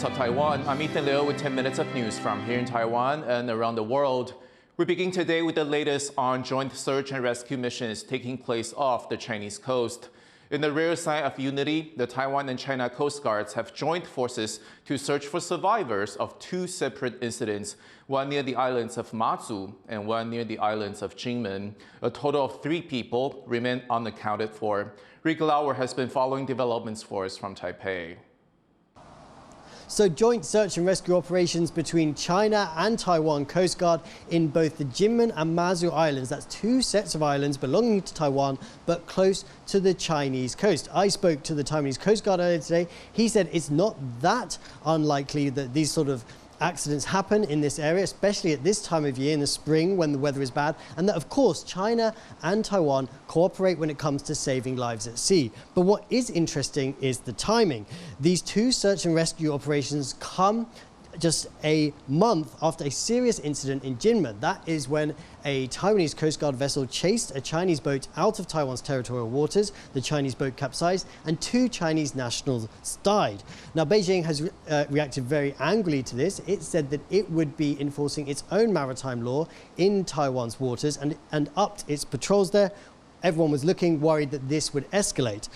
of Taiwan. I'm Ethan Liu with 10 minutes of news from here in Taiwan and around the world. We begin today with the latest on joint search and rescue missions taking place off the Chinese coast. In the rare sign of unity, the Taiwan and China Coast Guards have joined forces to search for survivors of two separate incidents, one near the islands of Matsu and one near the islands of Kinmen. A total of 3 people remain unaccounted for. Rika Lauer has been following developments for us from Taipei. So joint search and rescue operations between China and Taiwan Coast Guard in both the Kinmen and Matsu Islands. That's 2 sets of islands belonging to Taiwan but close to the Chinese coast. I spoke to the Taiwanese Coast Guard earlier today. He said it's not that unlikely that these sort of accidents happen in this area, especially at this time of year in the spring when the weather is bad, and that of course China and Taiwan cooperate when it comes to saving lives at sea. But what is interesting is the timing. These 2 search and rescue operations come just a month after a serious incident in Kinmen. That is when a Taiwanese Coast Guard vessel chased a Chinese boat out of Taiwan's territorial waters. The Chinese boat capsized and 2 Chinese nationals died. Now, Beijing has reacted very angrily to this. It said that it would be enforcing its own maritime law in Taiwan's waters and upped its patrols there. Everyone was worried that this would escalate.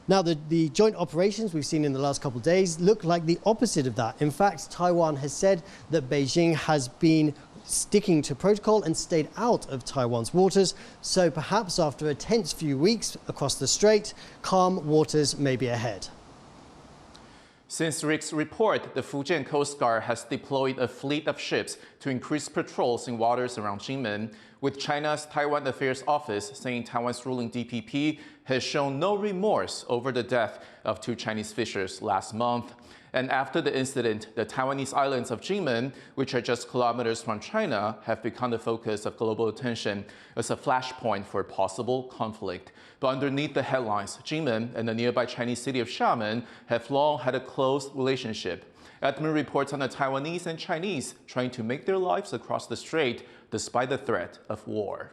Now, the joint operations we've seen in the last couple of days look like the opposite of that. In fact, Taiwan has said that Beijing has been sticking to protocol and stayed out of Taiwan's waters. So perhaps after a tense few weeks across the strait, calm waters may be ahead. Since Rick's report, the Fujian Coast Guard has deployed a fleet of ships to increase patrols in waters around Xiamen, with China's Taiwan Affairs Office saying Taiwan's ruling DPP has shown no remorse over the death of 2 Chinese fishers last month. And after the incident, the Taiwanese islands of Kinmen, which are just kilometers from China, have become the focus of global attention as a flashpoint for possible conflict. But underneath the headlines, Kinmen and the nearby Chinese city of Xiamen have long had a close relationship. Edmund reports on the Taiwanese and Chinese trying to make their lives across the strait despite the threat of war.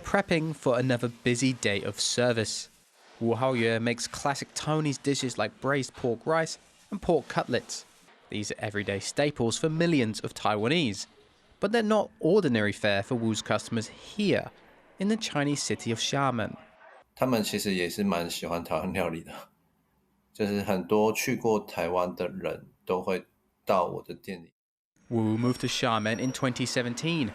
Prepping for another busy day of service. Hualien makes classic Taiwanese dishes like braised pork rice and pork cutlets. These are everyday staples for millions of Taiwanese. But they're not ordinary fare for Wu's customers here in the Chinese city of Xiamen. 他们其实也是蛮喜欢台湾料理的，就是很多去过台湾的人都会到我的店里。Wu moved to Xiamen in 2017,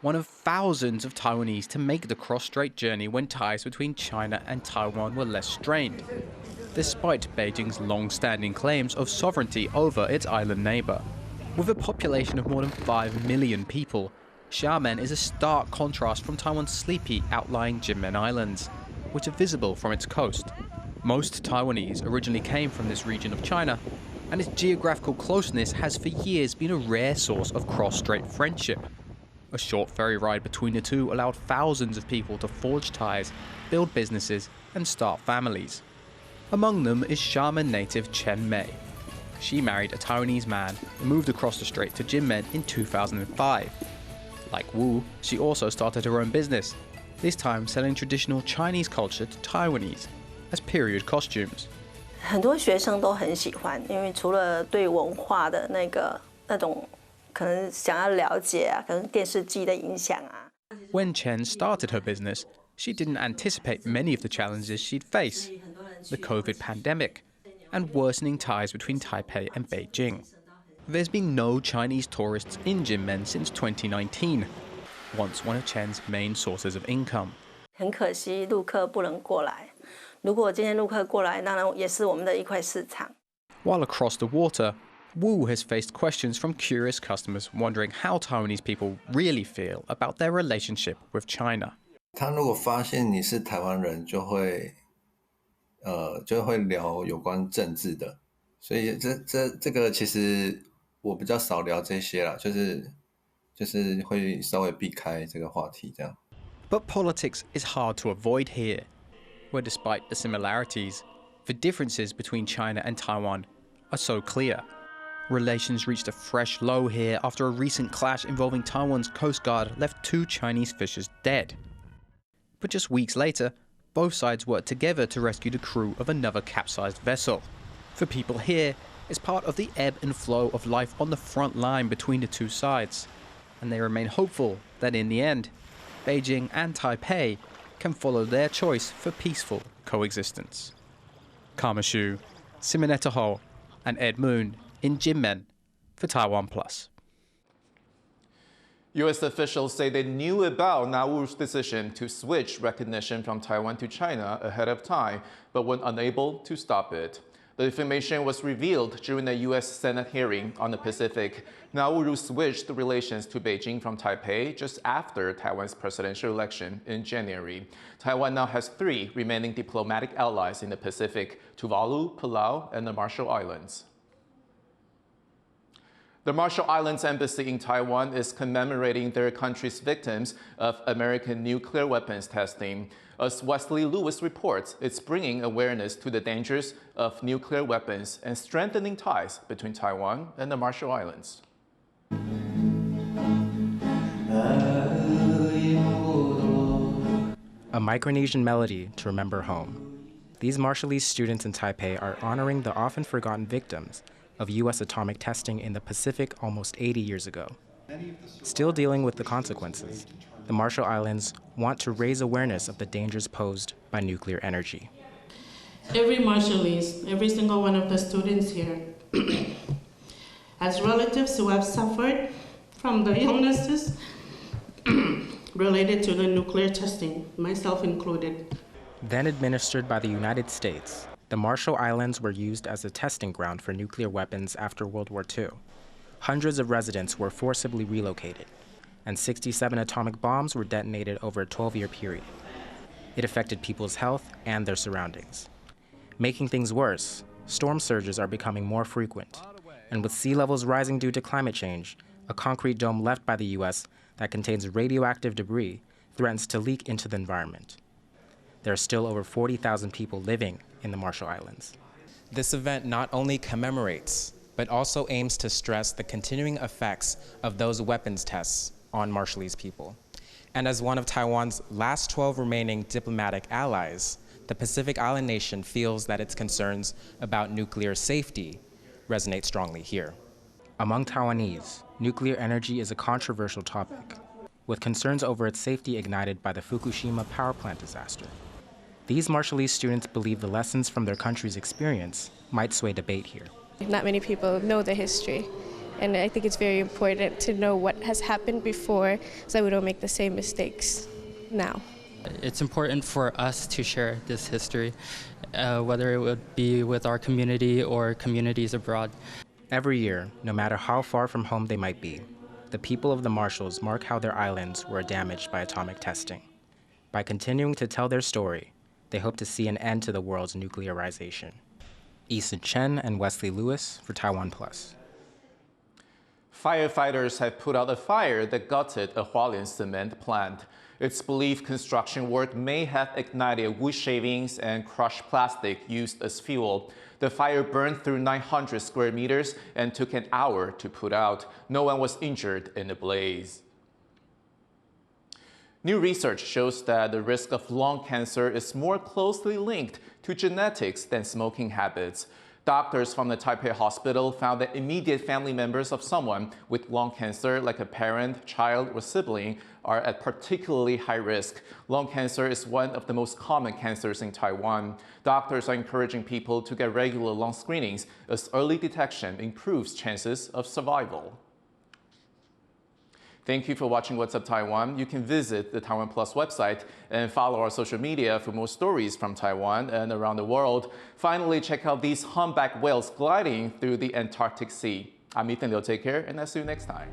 one of thousands of Taiwanese to make the Cross-Strait journey when ties between China and Taiwan were less strained, despite Beijing's long-standing claims of sovereignty over its island neighbor. With a population of more than 5 million people, Xiamen is a stark contrast from Taiwan's sleepy, outlying Kinmen Islands, which are visible from its coast. Most Taiwanese originally came from this region of China, and its geographical closeness has for years been a rare source of cross-strait friendship. A short ferry ride between the two allowed thousands of people to forge ties, build businesses, and start families. Among them is Xiamen native Chen Mei. She married a Taiwanese man and moved across the strait to Kinmen in 2005. Like Wu, she also started her own business, this time selling traditional Chinese culture to Taiwanese as period costumes. 很多学生都很喜欢，因为除了对文化的那种可能想要了解啊，可能电视机的影响啊。When Chen started her business, she didn't anticipate many of the challenges she'd face: the COVID pandemic and worsening ties between Taipei and Beijing. There's been no Chinese tourists in Kinmen since 2019, once one of Chen's main sources of income. 很可惜，陆客不能过来。如果今天陆客过来，当然也是我们的一块市场。While across the water, Wu has faced questions from curious customers wondering how Taiwanese people really feel about their relationship with China. 他如果发现你是台湾人，就会聊有关政治的，所以这个其实我比较少聊这些啦，就是会稍微避开这个话题这样。But politics is hard to avoid here, where despite the similarities, the differences between China and Taiwan are so clear. Relations reached a fresh low here after a recent clash involving Taiwan's Coast Guard left 2 Chinese fishers dead. But just weeks later, both sides worked together to rescue the crew of another capsized vessel. For people here, it's part of the ebb and flow of life on the front line between the two sides, and they remain hopeful that in the end, Beijing and Taipei can follow their choice for peaceful coexistence. Karma Xu, Simonetta Ho, and Ed Moon in Kinmen for TaiwanPlus. U.S. officials say they knew about Nauru's decision to switch recognition from Taiwan to China ahead of time, but were unable to stop it. The information was revealed during a U.S. Senate hearing on the Pacific. Nauru switched relations to Beijing from Taipei just after Taiwan's presidential election in January. Taiwan now has 3 remaining diplomatic allies in the Pacific: Tuvalu, Palau, and the Marshall Islands. The Marshall Islands Embassy in Taiwan is commemorating their country's victims of American nuclear weapons testing. As Wesley Lewis reports, it's bringing awareness to the dangers of nuclear weapons and strengthening ties between Taiwan and the Marshall Islands. A Micronesian melody to remember home. These Marshallese students in Taipei are honoring the often forgotten victims of U.S. atomic testing in the Pacific almost 80 years ago. Still dealing with the consequences, the Marshall Islands want to raise awareness of the dangers posed by nuclear energy. Every Marshallese, every single one of the students here, has relatives who have suffered from the illnesses related to the nuclear testing, myself included. Then administered by the United States, the Marshall Islands were used as a testing ground for nuclear weapons after World War II. Hundreds of residents were forcibly relocated, and 67 atomic bombs were detonated over a 12-year period. It affected people's health and their surroundings. Making things worse, storm surges are becoming more frequent, and with sea levels rising due to climate change, a concrete dome left by the U.S. that contains radioactive debris threatens to leak into the environment. There are still over 40,000 people living in the Marshall Islands. This event not only commemorates, but also aims to stress the continuing effects of those weapons tests on Marshallese people. And as one of Taiwan's last 12 remaining diplomatic allies, the Pacific Island nation feels that its concerns about nuclear safety resonate strongly here. Among Taiwanese, nuclear energy is a controversial topic, with concerns over its safety ignited by the Fukushima power plant disaster. These Marshallese students believe the lessons from their country's experience might sway debate here. Not many people know the history, and I think it's very important to know what has happened before so we don't make the same mistakes now. It's important for us to share this history, whether it would be with our community or communities abroad. Every year, no matter how far from home they might be, the people of the Marshalls mark how their islands were damaged by atomic testing. By continuing to tell their story, they hope to see an end to the world's nuclearization. Eason Chen and Wesley Lewis for TaiwanPlus. Firefighters have put out a fire that gutted a Hualien cement plant. It's believed construction work may have ignited wood shavings and crushed plastic used as fuel. The fire burned through 900 square meters and took an hour to put out. No one was injured in the blaze. New research shows that the risk of lung cancer is more closely linked to genetics than smoking habits. Doctors from the Taipei hospital found that immediate family members of someone with lung cancer, like a parent, child, or sibling, are at particularly high risk. Lung cancer is one of the most common cancers in Taiwan. Doctors are encouraging people to get regular lung screenings, as early detection improves chances of survival. Thank you for watching What's Up Taiwan. You can visit the TaiwanPlus website and follow our social media for more stories from Taiwan and around the world. Finally, check out these humpback whales gliding through the Antarctic Sea. I'm Ethan Liu. Take care, and I'll see you next time.